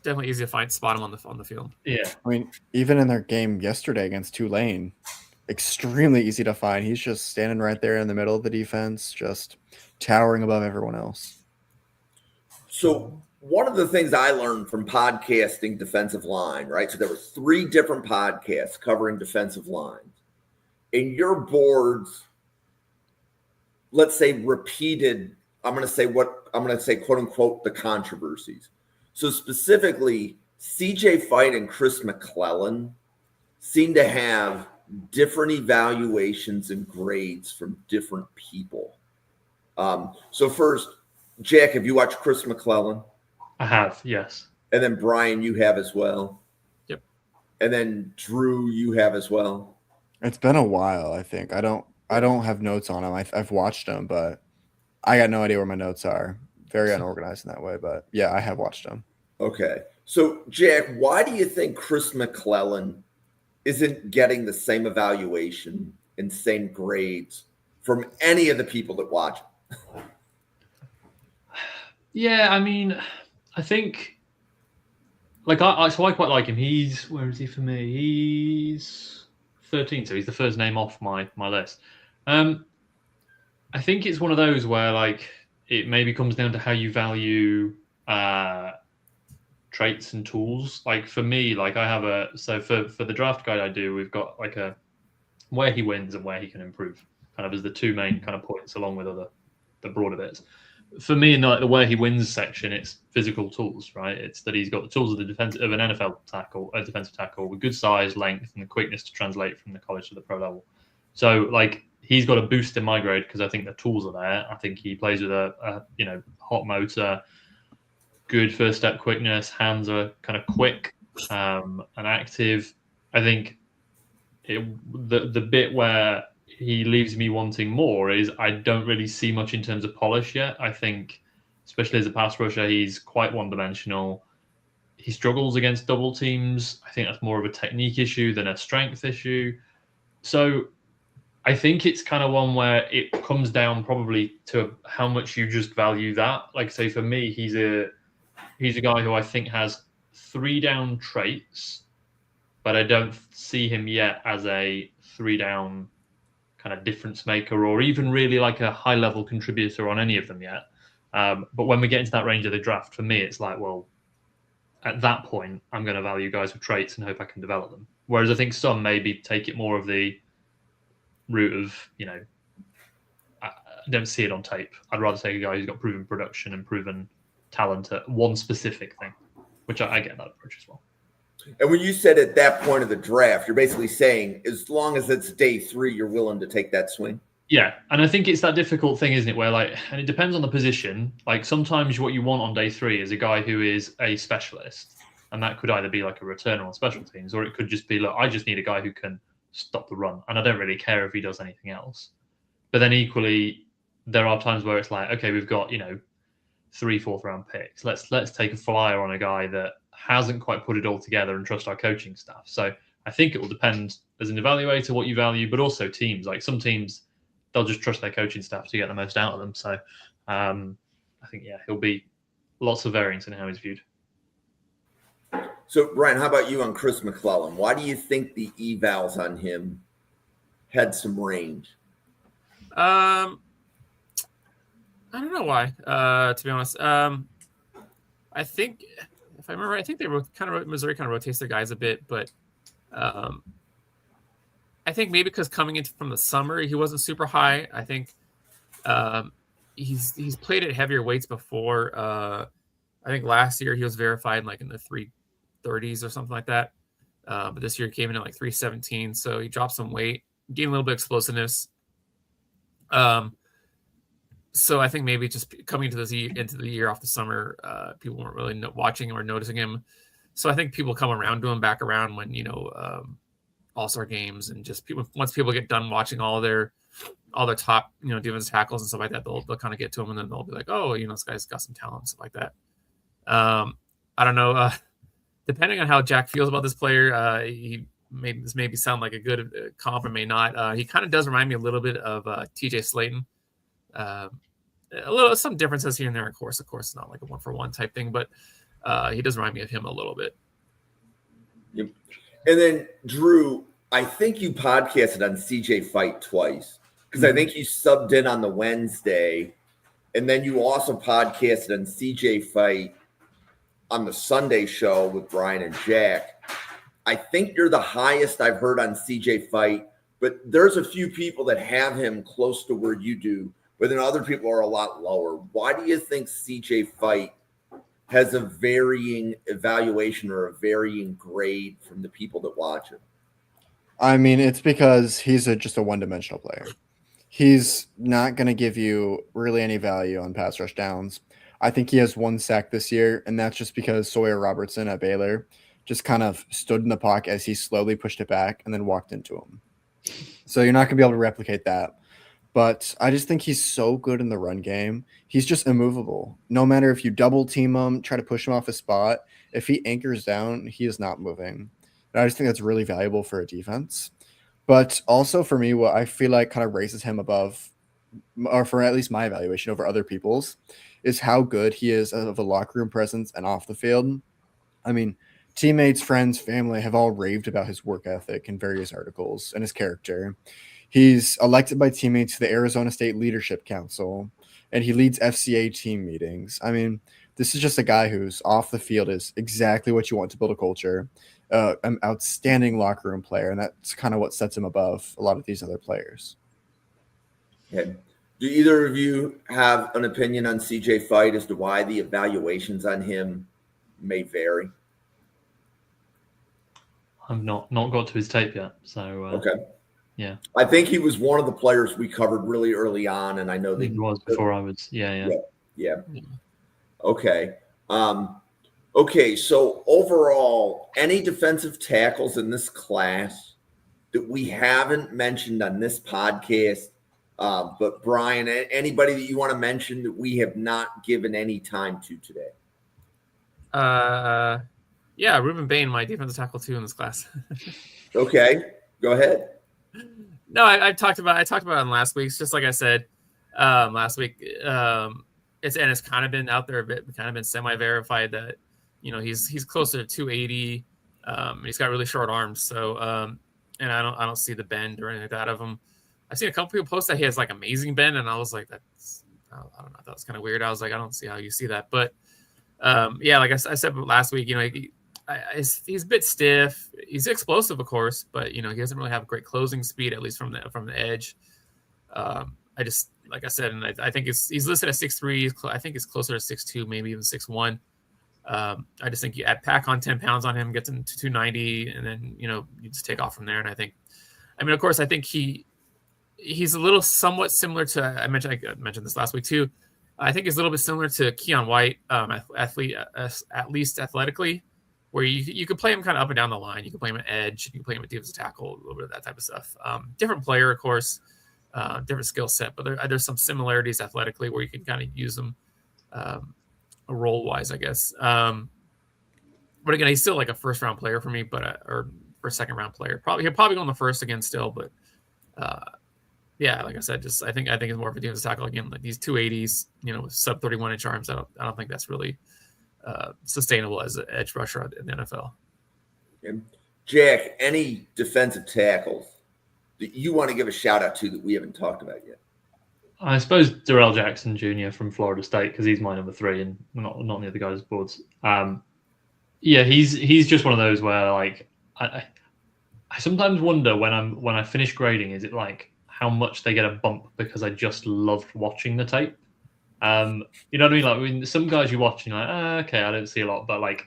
Definitely easy to spot him on the field. Yeah. I mean, even in their game yesterday against Tulane, extremely easy to find. He's just standing right there in the middle of the defense, just towering above everyone else. So one of the things I learned from podcasting defensive line, right? So there were 3 different podcasts covering defensive line. And your boards, let's say, repeated, I'm going to say, quote unquote, the controversies. So specifically, CJ Fight and Chris McClellan seem to have different evaluations and grades from different people. So first, Jack, have you watched Chris McClellan? I have, yes. And then Brian, you have as well. Yep. And then Drew, you have as well. It's been a while, I think. I don't have notes on him. I've watched him, but I got no idea where my notes are. Very unorganized in that way, but yeah, I have watched him. Okay. So, Jack, why do you think Chris McClellan isn't getting the same evaluation and same grades from any of the people that watch him? Yeah, I mean, I think, I quite like him. Where is he for me? He's 13, so he's the first name off my list. I think it's one of those where, it maybe comes down to how you value traits and tools. For me, I have for the draft guide I do, we've got a where he wins and where he can improve, kind of as the 2 main kind of points, along with the broader bits. For me, in the where he wins section, it's physical tools, right? It's that he's got the tools of an NFL tackle, a defensive tackle, with good size, length, and the quickness to translate from the college to the pro level. So, he's got a boost in my grade because I think the tools are there. I think he plays with a hot motor, good first step quickness, hands are kind of quick, and active. I think the bit where he leaves me wanting more is I don't really see much in terms of polish yet. I think, especially as a pass rusher, he's quite one-dimensional. He struggles against double teams. I think that's more of a technique issue than a strength issue. So I think it's kind of one where it comes down probably to how much you just value that. Like, say for me, he's a guy who I think has 3-down traits, but I don't see him yet as a 3-down kind of difference maker or even really like a high-level contributor on any of them yet. But when we get into that range of the draft, for me, it's like, well, at that point, I'm going to value guys with traits and hope I can develop them. Whereas I think some maybe take it more of the route of, I don't see it on tape. I'd rather take a guy who's got proven production and proven talent at one specific thing, which I get that approach as well. And when you said at that point of the draft, you're basically saying as long as it's day 3, you're willing to take that swing. Yeah, and I think it's that difficult thing, isn't it? Where and it depends on the position. Like sometimes what you want on day 3 is a guy who is a specialist, and that could either be like a returner on special teams, or it could just be, look, I just need a guy who can stop the run, and I don't really care if he does anything else. But then equally, there are times where it's like, okay, we've got 3 4th-round picks. Let's take a flyer on a guy that hasn't quite put it all together and trust our coaching staff. So I think it will depend as an evaluator what you value, but also teams. Like some teams, they'll just trust their coaching staff to get the most out of them. So I think, he'll be lots of variance in how he's viewed. So, Brian, how about you on Chris McClellan? Why do you think the evals on him had some range? I don't know why, to be honest. I think, if I remember, I think Missouri kind of rotates their guys a bit, but I think maybe because coming in from the summer, he wasn't super high. I think he's played at heavier weights before. I think last year he was verified in the 330s or something like that. But this year he came in at 317, so he dropped some weight, gained a little bit of explosiveness. So I think maybe just coming into the year off the summer, people weren't really watching him or noticing him. So I think people come around to him back around when All-Star games, and just once people get done watching all their top defensive tackles and stuff like that, they'll kind of get to him, and then they'll be like, oh, this guy's got some talent and stuff like that. I don't know. Depending on how Jack feels about this player, this maybe sound like a good comp or may not. He kind of does remind me a little bit of TJ Slayton. Some differences here and there, of course, not like a 1-for-1 type thing, but he does remind me of him a little bit. Yep. And then Drew, I think you podcasted on CJ Fight twice, because I think you subbed in on the Wednesday, and then you also podcasted on CJ Fight on the Sunday show with Brian and Jack. I think you're the highest I've heard on CJ Fight, but there's a few people that have him close to where you do, but then other people are a lot lower. Why do you think CJ Fight has a varying evaluation or a varying grade from the people that watch him? I mean, it's because he's just a one-dimensional player. He's not going to give you really any value on pass rush downs. I think he has 1 sack this year, and that's just because Sawyer Robertson at Baylor just kind of stood in the pocket as he slowly pushed it back and then walked into him. So you're not going to be able to replicate that. But I just think he's so good in the run game. He's just immovable. No matter if you double team him, try to push him off his spot, if he anchors down, he is not moving. And I just think that's really valuable for a defense. But also for me, what I feel like kind of raises him above, or for at least my evaluation over other people's, is how good he is of a locker room presence and off the field. I mean, teammates, friends, family have all raved about his work ethic in various articles and his character. He's elected by teammates to the Arizona State Leadership Council, and he leads FCA team meetings. I mean, this is just a guy who's off the field is exactly what you want to build a culture, an outstanding locker room player, and that's kind of what sets him above a lot of these other players. Okay. Do either of you have an opinion on CJ Fight as to why the evaluations on him may vary? I've not got to his tape yet, so okay. Yeah, I think he was one of the players we covered really early on, and I know that he was before I was. Yeah. Okay. Okay, so overall, any defensive tackles in this class that we haven't mentioned on this podcast, but Brian, anybody that you want to mention that we have not given any time to today? Yeah, Ruben Bain, my defensive tackle too in this class. Okay, go ahead. No, I talked about it on last week's. Just like I said last week, it's kind of been out there a bit, kind of been semi-verified that he's closer to 280. He's got really short arms, so and I don't see the bend or anything like that out of him. I've seen a couple people post that he has like amazing bend, and I was like, I don't know, that was kind of weird. I was like, I don't see how you see that, but yeah, like I said last week, he's a bit stiff. He's explosive, of course, but he doesn't really have great closing speed, at least from the edge. I just, like I said, and I think he's listed at 6'3". I think he's closer to 6'2", maybe even 6'1". I just think you pack on 10 pounds on him, gets him to 290, and then you just take off from there. And I think he's a little somewhat similar to I mentioned this last week too. I think he's a little bit similar to Keon White, athlete, at least athletically, where you could play him kind of up and down the line. You can play him at edge. You can play him at defensive tackle, a little bit of that type of stuff. Different player, of course, different skill set, but there's some similarities athletically where you can kind of use them role-wise, I guess. But again, he's still like a first-round player for me, or for a second-round player. He'll probably go in the first again still, but yeah, like I said, I think it's more of a defensive tackle again. Like these 280s, with sub 31-inch arms, I don't think that's really sustainable as an edge rusher in the NFL. Okay. Jack, any defensive tackles that you want to give a shout out to that we haven't talked about yet? I suppose Darrell Jackson Jr. from Florida State, because he's my number 3 and not near the guys' boards. Yeah, he's just one of those where like I sometimes wonder when I finish grading, is it like how much they get a bump because I just loved watching the tape? You know what I mean? Like when some guys you watch and you're like, okay, I don't see a lot, but like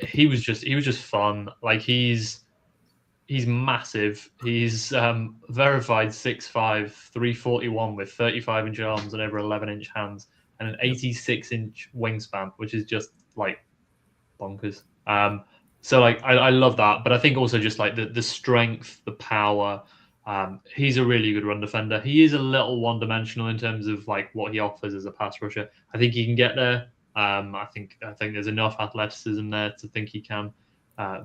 he was just fun. Like he's massive. He's verified 6'5", 341 with 35-inch arms and over 11-inch hands and an 86-inch wingspan, which is just like bonkers. So like I love that, but I think also just like the strength, the power. He's a really good run defender. He is a little one-dimensional in terms of like what he offers as a pass rusher. I think he can get there. I think there's enough athleticism there to think he can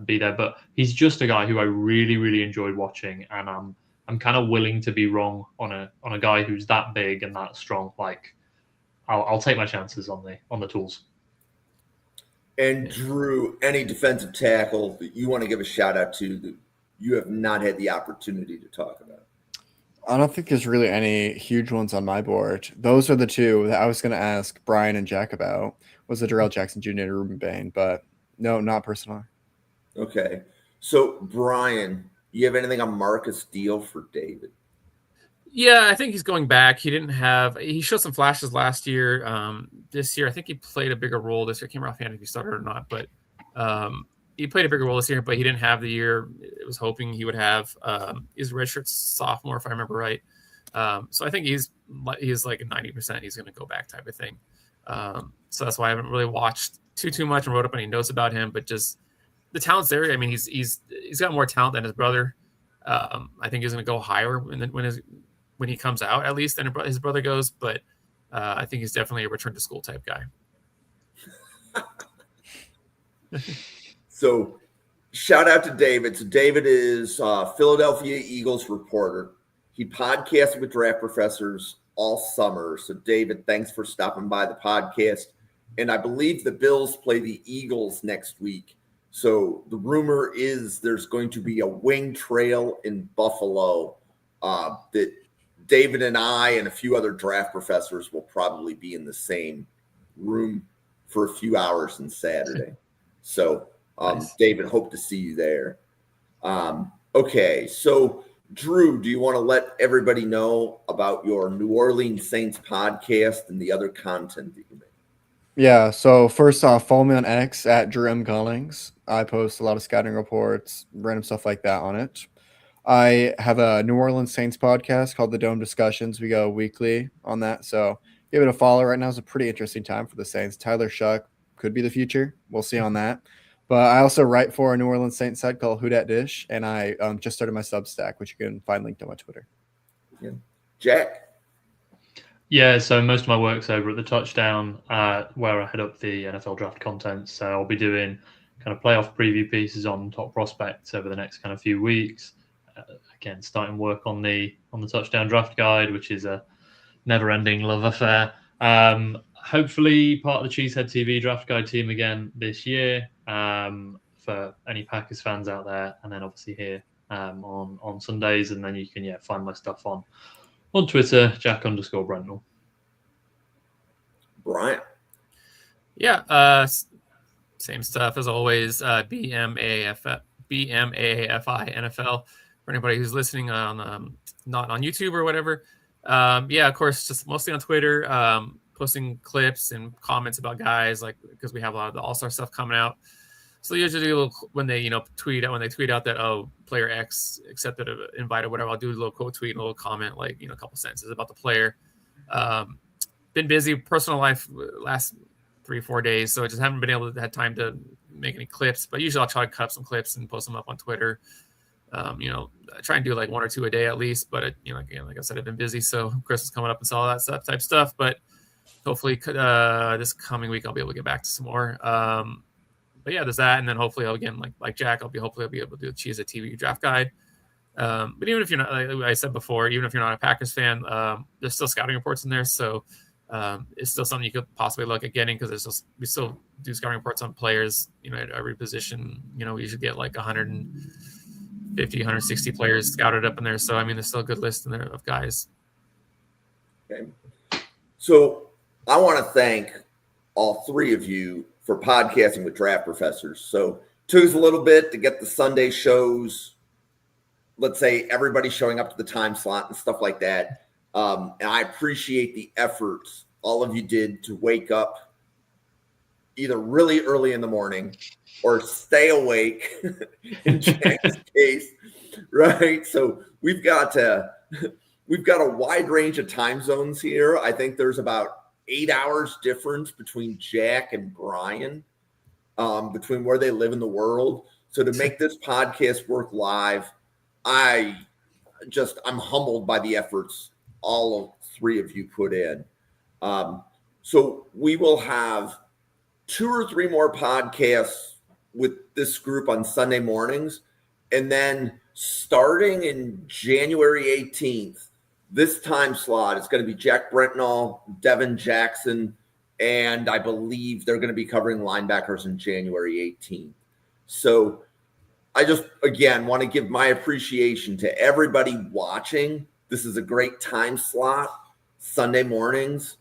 be there. But he's just a guy who I really, really enjoyed watching, and I'm kind of willing to be wrong on a guy who's that big and that strong. Like I'll take my chances on the tools. And Drew, any defensive tackle that you want to give a shout out to that you have not had the opportunity to talk about? I don't think there's really any huge ones on my board. Those are the two that I was going to ask Brian and Jack about, was the Darrell Jackson Jr. and Ruben Bain, but no, not personally. Okay. So, Brian, you have anything on Marcus Deal for David? Yeah, I think he's going back. He showed some flashes last year. This year, I think he played a bigger role this year. I can't remember offhand if he started or not, but he played a bigger role this year, but he didn't have the year I was hoping he would have. He's a redshirt sophomore, if I remember right. So I think he's like a 90% he's going to go back type of thing. So that's why I haven't really watched too much and wrote up any notes about him, but just the talent's there. I mean, he's got more talent than his brother. I think he's going to go higher when he comes out, at least, than his brother goes. But I think he's definitely a return to school type guy. So shout out to David. So David is Philadelphia Eagles reporter. He podcasts with draft professors all summer. So David, thanks for stopping by the podcast. And I believe the Bills play the Eagles next week. So the rumor is there's going to be a wing trail in Buffalo that David and I and a few other draft professors will probably be in the same room for a few hours on Saturday. So nice. David, hope to see you there. Okay, so Drew, do you want to let everybody know about your New Orleans Saints podcast and the other content that you make? Yeah, so first off, follow me on X at Drew M. Gullings. I post a lot of scouting reports, random stuff like that on it. I have a New Orleans Saints podcast called The Dome Discussions. We go weekly on that, so give it a follow. Right now is a pretty interesting time for the Saints. Tyler Shuck could be the future. We'll see on that. But I also write for a New Orleans Saints site called Who Dat Dish, and I just started my Substack, which you can find linked on my Twitter. Yeah. Jack? Yeah, so most of my work's over at the Touchdown, where I head up the NFL draft content. So I'll be doing kind of playoff preview pieces on top prospects over the next kind of few weeks. Again, starting work on the Touchdown draft guide, which is a never-ending love affair. Hopefully part of the Cheesehead TV draft guide team again this year, for any Packers fans out there, and then obviously here on Sundays, and then you can find my stuff on Twitter, Jack_Brentnell. Brian? Yeah, same stuff as always. BMAFI NFL for anybody who's listening on not on YouTube or whatever. Yeah, of course, just mostly on Twitter, posting clips and comments about guys, like, because we have a lot of the All-Star stuff coming out. So usually do a little, when they tweet out that player X accepted an invite or whatever, I'll do a little quote tweet and a little comment, like a couple sentences about the player. Been busy personal life last 3-4 days, so I just haven't been able to have time to make any clips. But usually I'll try to cut up some clips and post them up on Twitter. I try and do like 1 or 2 a day at least. But again, like I said, I've been busy, so Christmas coming up and all that type stuff. But hopefully this coming week I'll be able to get back to some more. But yeah, there's that, and then hopefully again, like Jack, I'll be able to do the Cheesehead TV draft guide. But even if you're not, like I said before, even if you're not a Packers fan, there's still scouting reports in there, so it's still something you could possibly look at getting, because we still do scouting reports on players. At every position, we usually get like 150, 160 players scouted up in there. So I mean, there's still a good list in there of guys. Okay. So I want to thank all three of you for podcasting with Draft Professors. So took us a little bit to get the Sunday shows, let's say everybody showing up to the time slot and stuff like that. And I appreciate the efforts all of you did to wake up either really early in the morning or stay awake in Jack's case, right? So we've got a wide range of time zones here. I think there's about 8 hours difference between Jack and Brian, between where they live in the world. So to make this podcast work live, I'm humbled by the efforts all three of you put in. So we will have 2 or 3 more podcasts with this group on Sunday mornings. And then starting in January 18th, this time slot is going to be Jack Brentnall, Devin Jackson, and I believe they're going to be covering linebackers in January 18th. So I just, again, want to give my appreciation to everybody watching. This is a great time slot, Sunday mornings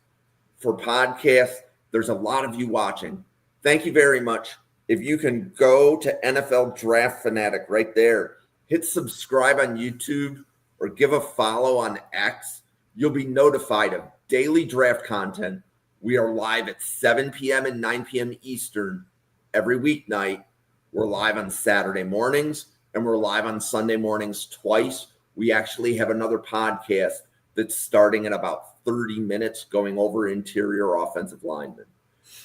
for podcasts. There's a lot of you watching. Thank you very much. If you can go to NFL Draft Fanatic right there, hit subscribe on YouTube, or give a follow on X, you'll be notified of daily draft content. We are live at 7 p.m. and 9 p.m. Eastern every weeknight. We're live on Saturday mornings, and we're live on Sunday mornings twice. We actually have another podcast that's starting in about 30 minutes going over interior offensive linemen.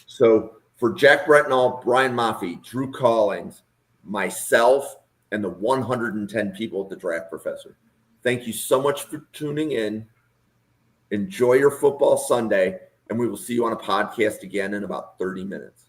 So for Jack Brentnall, Brian Maffei, Drew Collings, myself, and the 110 people at the Draft Professor, thank you so much for tuning in. Enjoy your football Sunday, and we will see you on a podcast again in about 30 minutes.